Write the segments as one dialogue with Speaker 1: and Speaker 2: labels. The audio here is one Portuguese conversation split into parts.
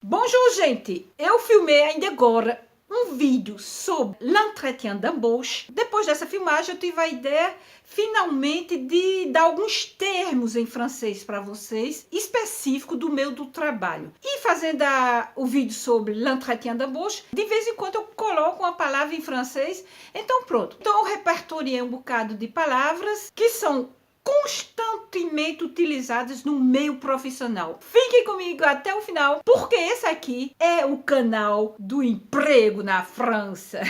Speaker 1: Bonjour, gente! Eu filmei ainda agora um vídeo sobre l'entretien d'embauche. Depois dessa filmagem, eu tive a ideia, finalmente, de dar alguns termos em francês para vocês, específico do trabalho. E fazendo o vídeo sobre l'entretien d'embauche, de vez em quando eu coloco uma palavra em francês. Então, pronto. Então, eu repertoriei um bocado de palavras que são constantemente utilizadas no meio profissional. Fiquem comigo até o final, porque esse aqui é o canal do emprego na França.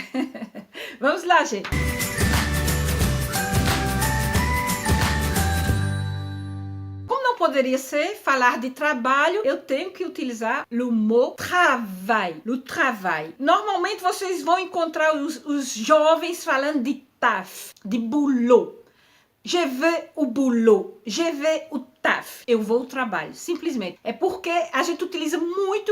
Speaker 1: Vamos lá, gente! Como não poderia ser falar de trabalho, eu tenho que utilizar o mot travail. O travail. Normalmente vocês vão encontrar os jovens falando de taf, de boulot. Je vais au boulot, je vais au taf, eu vou ao trabalho, simplesmente. É porque a gente utiliza muito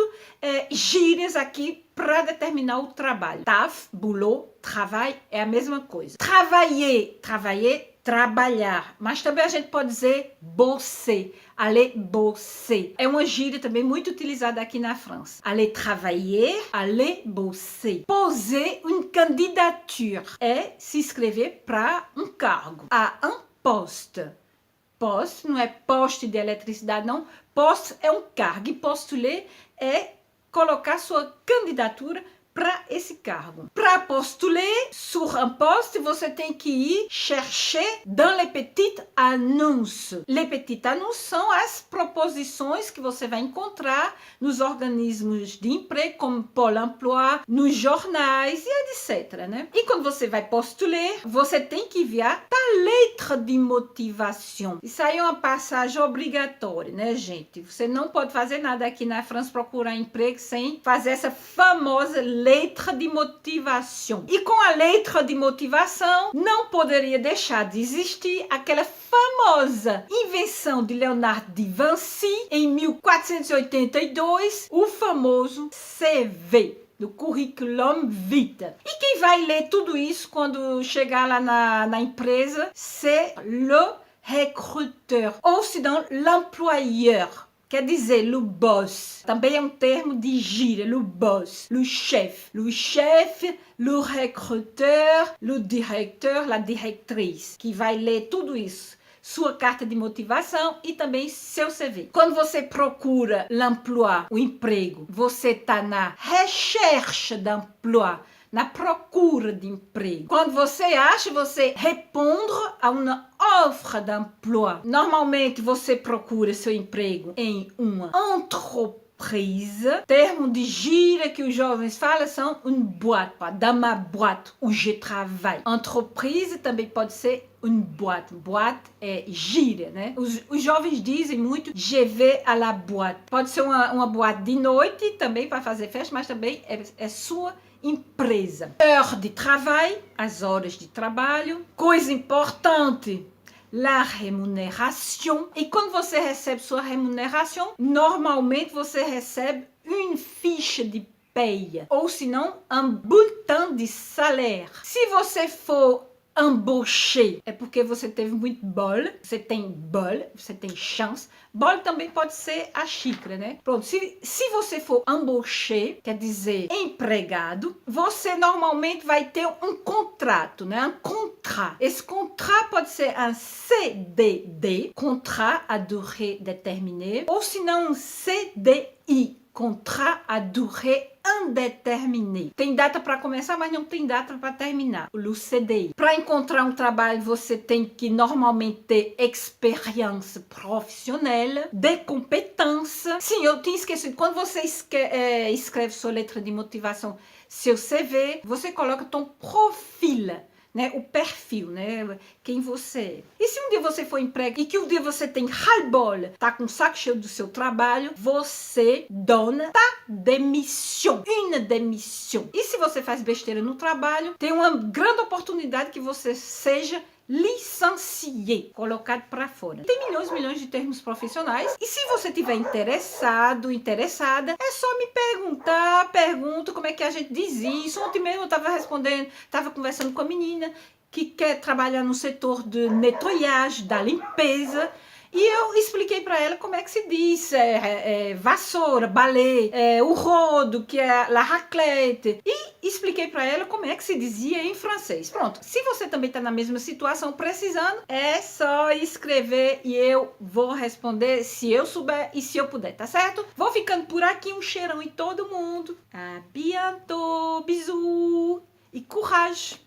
Speaker 1: gírias aqui para determinar o trabalho. Taf, boulot, travail é a mesma coisa. Travailler, travailler, trabalhar. Mas também a gente pode dizer bosser, aller bosser. É uma gíria também muito utilizada aqui na França. Aller travailler, aller bosser. Poser une candidature é se inscrever para um cargo, a un poste. Poste não é poste de eletricidade, não. Poste é um cargo e postuler é colocar sua candidatura para esse cargo. Para postuler sur un poste, você tem que ir chercher dans les petites annonces. Les petites annonces são as proposições que você vai encontrar nos organismos de emprego, como Pôle emploi, nos jornais e etc, né? E quando você vai postuler, você tem que enviar a lettre de motivação. Isso aí é uma passagem obrigatória, né, gente? Você não pode fazer nada aqui na França, procurar emprego sem fazer essa famosa lettre de motivação. E com a lettre de motivação, não poderia deixar de existir aquela famosa invenção de Leonardo de Vinci, em 1482, o famoso CV. Do curriculum vitae. E quem vai ler tudo isso quando chegar lá na empresa, c'est le recruteur, ou sinon l'employeur. Quer dizer, le boss. Também é um termo de gíria, le boss, le chef. Le chef, le recruteur, le directeur, la directrice. Que vai ler tudo isso. Sua carta de motivação e também seu CV. Quando você procura l'emploi, o emprego, você está na recherche d'emploi, na procura de emprego. Quando você acha, você répondre a uma offre d'emploi. Normalmente você procura seu emprego em uma entreprise. Termo de gíria que os jovens falam são une boîte. Dans ma boîte où je travaille. Entreprise também pode ser une boîte. Boîte é gíria, né? Os jovens dizem muito je vais à la boîte. Pode ser uma boate de noite também para fazer festa, mas também é sua empresa. Heure de travail, as horas de trabalho. Coisa importante, la rémunération. E quando você recebe sua remuneração, normalmente você recebe une fiche de paye, ou se não, un bulletin de salaire. Se você for embauché, é porque você teve muito bol, você tem chance. Bol também pode ser a xícara, né? Pronto, se você for embauché, quer dizer empregado, você normalmente vai ter um contrato, né? Um contrat. Esse contrat pode ser um CDD, contrat à durée déterminée, ou se não um CDI, contrat à durée indéterminée. Tem data para começar, mas não tem data para terminar. O CDI. Para encontrar um trabalho, você tem que normalmente ter experiência profissional, de competência. Sim, eu tinha esquecido. Quando você escreve sua letra de motivação, seu CV, você coloca ton profil, né? O perfil, né? Quem você é. E se um dia você for empregado e que um dia você tem ras-le-bol, tá com o saco cheio do seu trabalho, você dona ta démission, une démission. E se você faz besteira no trabalho, tem uma grande oportunidade que você seja licencié, colocado para fora. Tem milhões e milhões de termos profissionais e se você tiver interessado, interessada, é só me perguntar, pergunto como é que a gente diz isso. Ontem mesmo eu estava conversando com a menina que quer trabalhar no setor de nettoyage, da limpeza, E eu expliquei para ela como é que se diz vassoura, balai, o rodo, que é la raclette. E expliquei para ela como é que se dizia em francês. Pronto, se você também está na mesma situação precisando, é só escrever e eu vou responder se eu souber e se eu puder, tá certo? Vou ficando por aqui, um cheirão em todo mundo. À bientôt, bisous e courage!